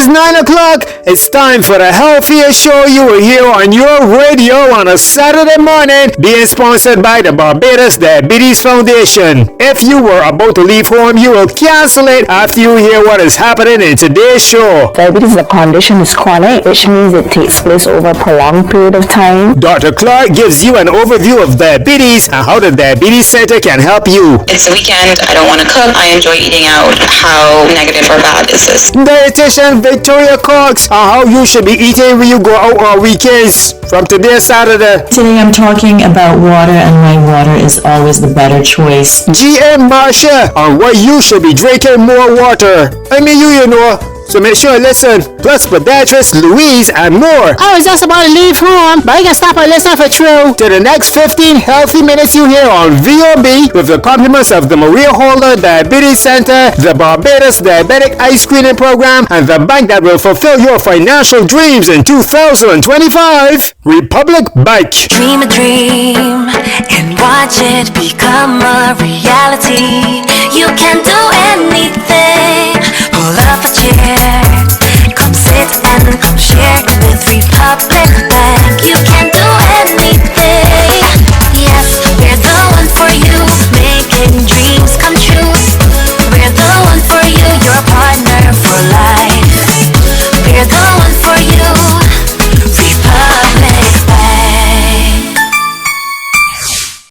is 9 o'clock. It's time for the healthiest show you will hear on your radio on a Saturday morning, being sponsored by the Barbados Diabetes Foundation. If you were about to leave home, you will cancel it after you hear what is happening in today's show. Diabetes is a condition is chronic, which means it takes place over a prolonged period of time. Dr. Clark gives you an overview of diabetes and how the Diabetes Center can help you. It's the weekend, I don't want to cook, I enjoy eating out. How negative or bad is this? Dietitian Victoria Cox on how you should be eating when you go out on weekends from today Saturday. Today I'm talking about water, and my water is always the better choice. GM Marsha on why you should be drinking more water. I mean you know. So make sure you listen. Plus Podiatrist Louise and more. I was just about to leave home, but I can stop and listen for true. To the next 15 healthy minutes you hear on VOB with the compliments of the Maria Holder Diabetes Center, the Barbados Diabetic Eye Screening Program, and the bank that will fulfill your financial dreams in 2025, Republic Bike. Dream a dream and watch it become a reality. You can do anything. Pull up a chair, come sit and come share with Republic Bank. You can do anything. Yes, we're the one for you, making dreams come true. We're the one for you, your partner for life. We're the one for you, Republic Bank.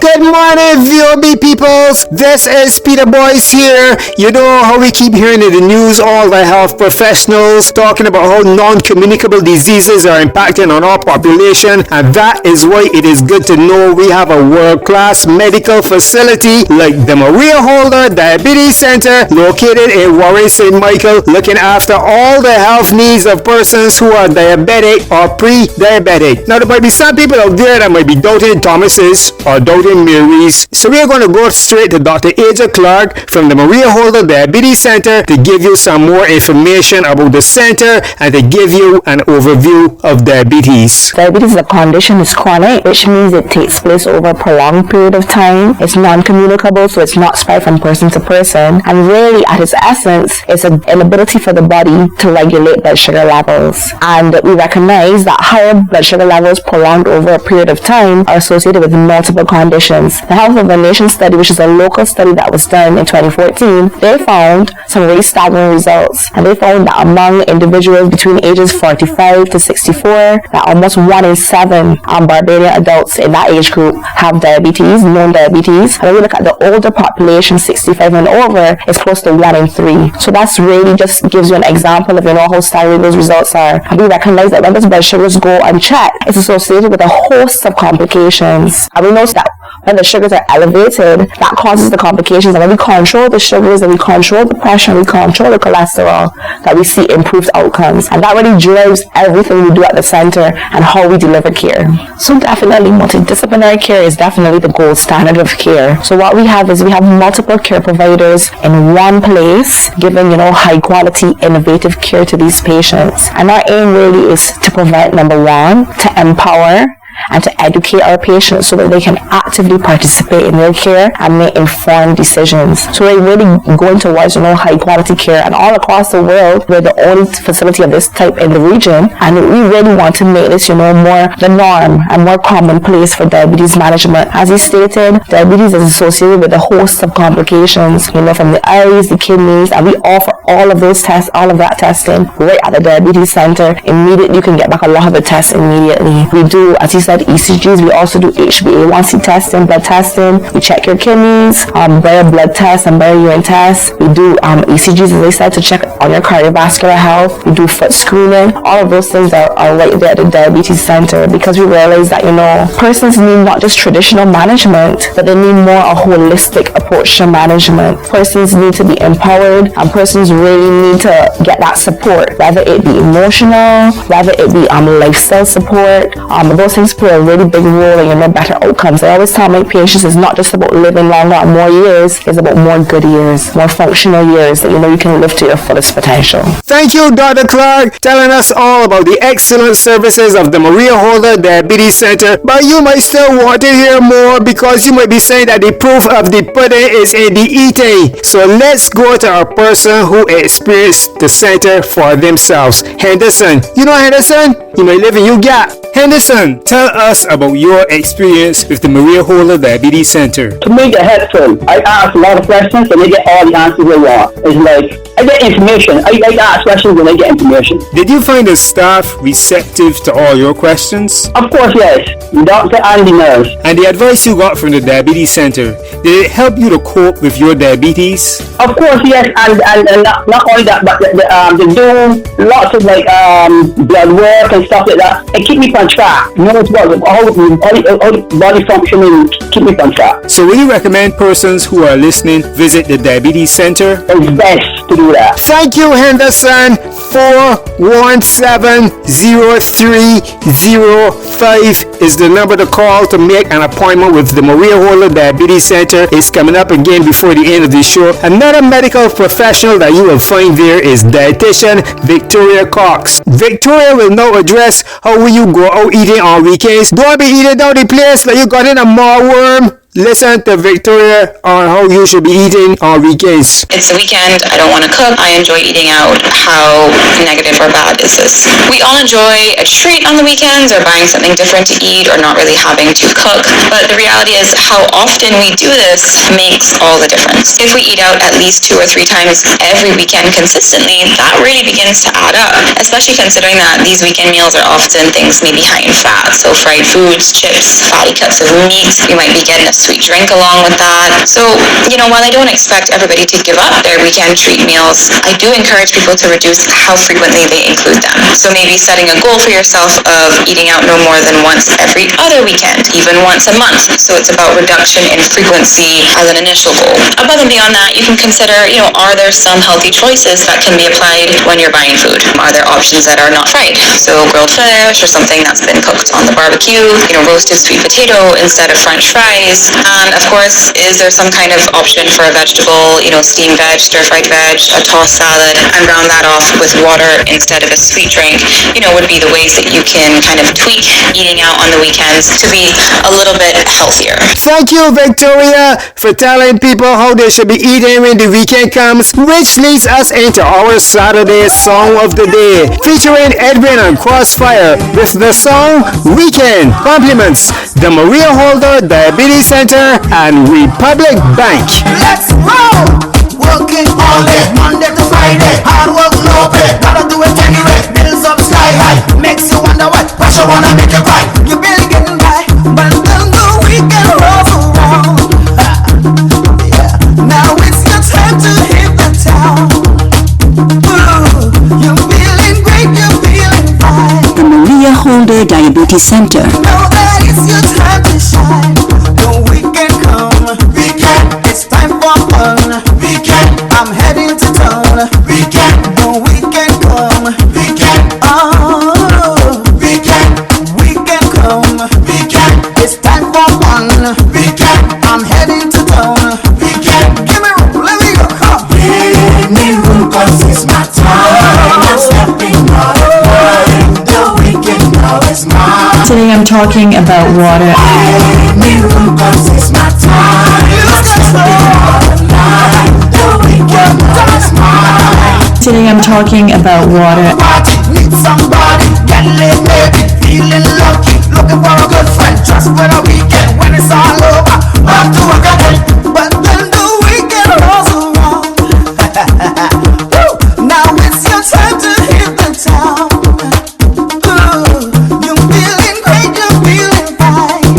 Good morning, VOB peoples. This is Peter Boyce here. You know how we keep hearing in the news all the health professionals talking about how non-communicable diseases are impacting on our population, and that is why it is good to know we have a world-class medical facility like the Maria Holder Diabetes Center located in Warren St. Michael, looking after all the health needs of persons who are diabetic or pre-diabetic. Now there might be some people out there that might be doubting Thomas's or doubting Mary's. So we're going to go straight to Dr. Aja Clark from the Maria Holder Diabetes Center to give you some more information about the center and to give you an overview of diabetes. Diabetes is a condition is chronic, which means it takes place over a prolonged period of time. It's non-communicable, so it's not spread from person to person. And really, at its essence, it's an inability for the body to regulate blood sugar levels. And we recognize that higher blood sugar levels prolonged over a period of time are associated with multiple conditions. The Health of the Nation study, which is a local study that was done in 2014, they found some really staggering results. And they found that among individuals between ages 45 to 64, that almost 1 in 7 Barbadian adults in that age group have diabetes, known diabetes. And when we look at the older population, 65 and over, it's close to 1 in 3. So that's really just gives you an example of how staggering those results are. And we recognize that when those blood sugars go unchecked, it's associated with a host of complications. And we know that when the sugars are elevated, that causes the complications. And when we control the sugars and we control the pressure and we control the cholesterol, that we see improved outcomes. And that really drives everything we do at the center and how we deliver care. So definitely multidisciplinary care is definitely the gold standard of care. So what we have is we have multiple care providers in one place, giving high quality, innovative care to these patients. And our aim really is to prevent, number one, to empower and to educate our patients so that they can actively participate in their care and make informed decisions. So we're really going towards high quality care, and all across the world we're the only facility of this type in the region, and we really want to make this more the norm and more commonplace for diabetes management. As he stated, diabetes is associated with a host of complications, from the eyes, the kidneys, and we offer all of those tests, all of that testing right at the diabetes center. Immediately you can get back a lot of the tests immediately. We do, as he said, ECGs. We also do HbA1c testing, blood testing. We check your kidneys, bare blood tests and bare urine tests. We do ECGs, as I said, to check on your cardiovascular health. We do foot screening. All of those things are right there at the diabetes center, because we realize that persons need not just traditional management, but they need more a holistic approach to management. Persons need to be empowered, and persons really need to get that support, whether it be emotional, whether it be lifestyle support. Those things play a really big role in better outcomes. I always tell my patients it's not just about living longer and more years, it's about more good years, more functional years that you can live to your fullest potential. Thank you, Dr. Clark, telling us all about the excellent services of the Maria Holder Diabetes Center. But you might still want to hear more because you might be saying that the proof of the pudding is in the eating. So let's go to a person who experienced the center for themselves. Henderson. You know Henderson? You may live in Uganda. Henderson, tell us about your experience with the Maria Holder Diabetes Center. To make the head full, I ask a lot of questions and I get all the answers I want. It's like, I get information. I ask questions and I get information. Did you find the staff receptive to all your questions? Of course, yes. Doctor and the nurse. And the advice you got from the Diabetes Center, did it help you to cope with your diabetes? Of course, yes. And not only that, but they do lots of blood work and stuff like that. It keep me on track. You know, it's about all body functioning, keep me on track. So will you recommend persons who are listening visit the Diabetes Center? It's best to do that. Thank you, Henderson. 417-0305 is the number to call to make an appointment with the Maria Holder Diabetes Center. It's coming up again before the end of the show. Another medical professional that you will find there is dietitian Victoria Cox. Victoria will now address how will you go out eating on weekends. Don't be eating down the place like you got in a mallworm. Listen to Victoria on how you should be eating on weekends. It's the weekend. I don't want to cook. I enjoy eating out. How negative or bad is this? We all enjoy a treat on the weekends or buying something different to eat or not really having to cook. But the reality is how often we do this makes all the difference. If we eat out at least 2 or 3 times every weekend consistently, that really begins to add up, especially considering that these weekend meals are often things maybe high in fat. So fried foods, chips, fatty cuts of meat. You might be getting a sweet drink along with that. So, while I don't expect everybody to give up their weekend treat meals, I do encourage people to reduce how frequently they include them. So maybe setting a goal for yourself of eating out no more than once every other weekend, even once a month. So it's about reduction in frequency as an initial goal. Above and beyond that, you can consider, are there some healthy choices that can be applied when you're buying food? Are there options that are not fried? So grilled fish or something that's been cooked on the barbecue, roasted sweet potato instead of French fries. And of course, is there some kind of option for a vegetable, steamed veg, stir-fried veg, a tossed salad, and round that off with water instead of a sweet drink, would be the ways that you can kind of tweak eating out on the weekends to be a little bit healthier. Thank you, Victoria, for telling people how they should be eating when the weekend comes, which leads us into our Saturday Song of the Day, featuring Edwin and Crossfire with the song Weekend. Compliments the Maria Holder Diabetes Center and Republic Bank. Let's roll! Working all day, Monday to Friday. Hard work, no pay. Gotta do it anyway. Bills up sky high. Makes you wonder what pressure wanna make you cry. You're barely getting by, but then the weekend rolls around. Yeah. Now it's your time to hit the town. Ooh, you're feeling great, you're feeling fine. The Maria Holder Diabetes Center. Know that it's your time to shine. The weekend come, weekend, it's time for fun. Weekend, I'm heading to town. Weekend, the weekend come. Weekend, oh, weekend, weekend come. Weekend, it's time for fun. Weekend, I'm heading to town. Weekend, give me room, let me go, come. Give me room, cause it's my time. I'm stepping out of line. The weekend now is mine. Today I'm talking about water. Give me room, cause it's my time. I'm stepping out of line. The weekend now is mine. Today I'm talking about water. Party, need somebody, get laid, maybe feeling lucky, looking for a good friend, just for the weekend. When it's all over, off to a good day. But then the weekend rolls around. Woo! Now it's your time to hit the town. Ooh, you're feeling great, you're feeling fine.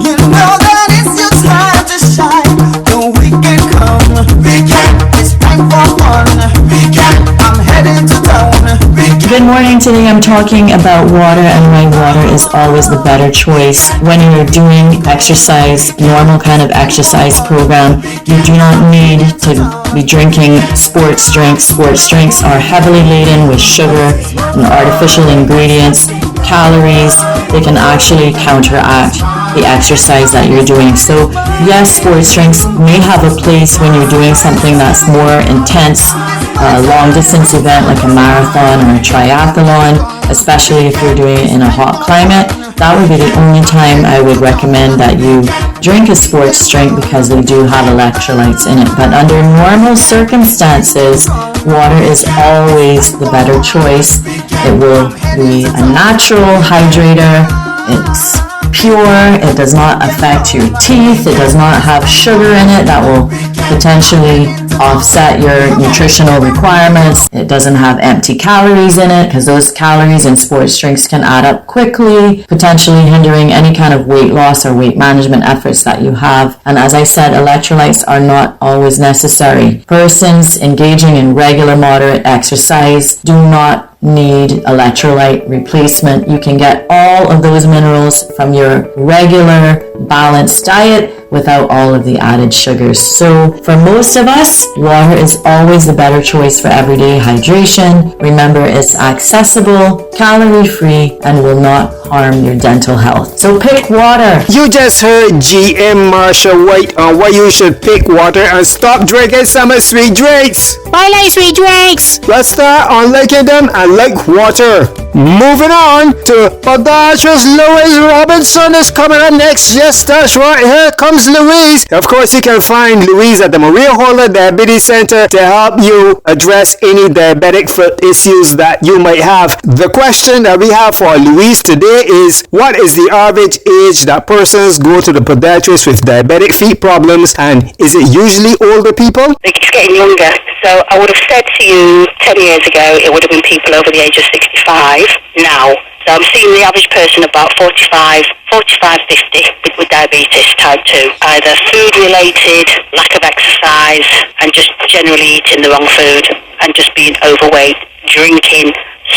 You know that it's your time to shine. The weekend come, weekend, it's time for fun. Weekend, I'm heading to town. Good morning. Today I'm talking about water, and my water is always the better choice. When you're doing exercise, normal kind of exercise program, you do not need to be drinking sports drinks. Sports drinks are heavily laden with sugar and artificial ingredients. calories, they can actually counteract the exercise that you're doing. So yes, sports drinks may have a place when you're doing something that's more intense, a long distance event like a marathon or a triathlon, especially if you're doing it in a hot climate. That would be the only time I would recommend that you drink a sports drink, because they do have electrolytes in it. But under normal circumstances, water is always the better choice. It will be a natural hydrator. It's pure. It does not affect your teeth. It does not have sugar in it that will potentially offset your nutritional requirements. It doesn't have empty calories in it, because those calories in sports drinks can add up quickly, potentially hindering any kind of weight loss or weight management efforts that you have. And as I said, electrolytes are not always necessary. Persons engaging in regular moderate exercise do not need electrolyte replacement. You can get all of those minerals from your regular balanced diet without all of the added sugars. So for most of us, water is always the better choice for everyday hydration. Remember, it's accessible, calorie-free, and will not harm your dental health. So pick water. You just heard GM Marsha White on why you should pick water and stop drinking summer sweet drinks. I like sweet drinks. Let's start on liking them and like water. Moving on to Podiatrist Louise Robinson is coming up next. Yes, that's right. Here comes Louise. Of course, you can find Louise at the Maria Holder Diabetes Center to help you address any diabetic foot issues that you might have. The question that we have for Louise today is, what is the average age that persons go to the podiatrist with diabetic feet problems, and is it usually older people? It's getting younger. So I would have said to you 10 years ago, it would have been people over the age of 65 now. So I'm seeing the average person about 45, 50 with diabetes type 2. Either food-related, lack of exercise, and just generally eating the wrong food, and just being overweight, drinking,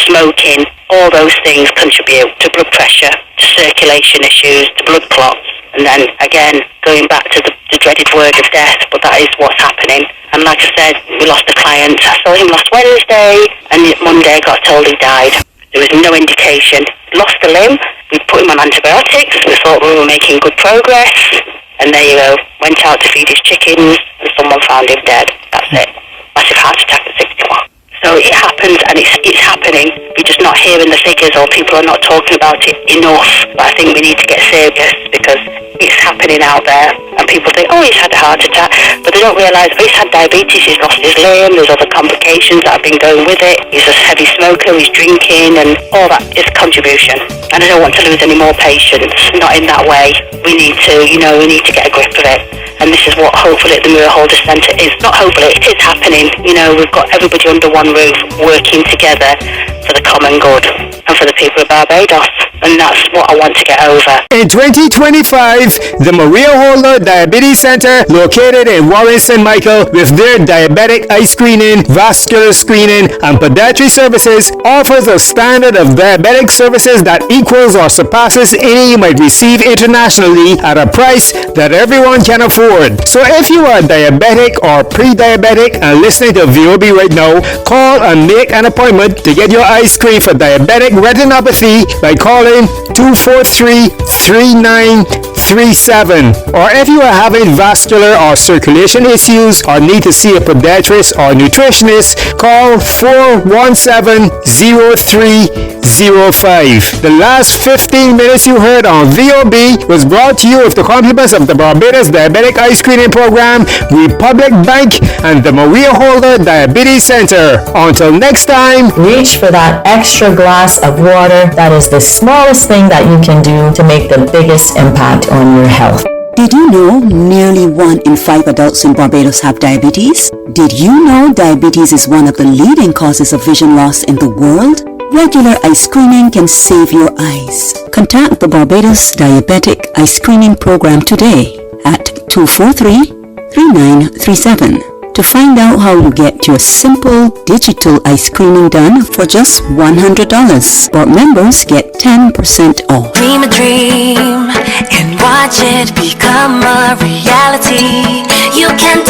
smoking. All those things contribute to blood pressure, to circulation issues, to blood clots. And then, again, going back to the dreaded word of death, but that is what's happening. And like I said, we lost a client. I saw him last Wednesday, and Monday I got told he died. There was no indication. Lost a limb. We put him on antibiotics. We thought we were making good progress. And there you go. Went out to feed his chickens, and someone found him dead. That's it. Massive heart attack at 61. So it happens, and it's happening. We're just not hearing the figures, or people are not talking about it enough. But I think we need to get serious, because it's happening out there, and people think, oh, he's had a heart attack, but they don't realise, oh, he's had diabetes, he's lost his limb, there's other complications that have been going with it, he's a heavy smoker, he's drinking, and all that is contribution. And I don't want to lose any more patients, not in that way. We need to, we need to get a grip of it. And this is what hopefully at the Mirror Holder Centre is. Not hopefully, it is happening. We've got everybody under one roof working together for the common good and for the people of Barbados. And that's what I want to get over. In 2025, the Maria Holder Diabetes Center, located in Warren St. Michael, with their diabetic eye screening, vascular screening, and podiatry services, offers a standard of diabetic services that equals or surpasses any you might receive internationally at a price that everyone can afford. So if you are diabetic or pre-diabetic and listening to VOB right now, call and make an appointment to get your eye screened for diabetic retinopathy by calling 243-3937. Or if you are having vascular or circulation issues or need to see a podiatrist or nutritionist, call 417-0305. The last 15 minutes you heard on VOB was brought to you with the compliments of the Barbados Diabetic Eye Screening Program, Republic Bank, and the Maria Holder Diabetes Center. Until next time, Reach for that extra glass of water. That is the smallest thing that you can do to make the biggest impact on your health. Did you know nearly 1 in 5 adults in Barbados have diabetes? Did you know diabetes is one of the leading causes of vision loss in the world? Regular eye screening can save your eyes. Contact the Barbados Diabetic Eye Screening Program today at 243-3937 to find out how you get your simple digital eye screening done for just $100. Or members get 10% off. Dream a dream and watch it become a reality. You can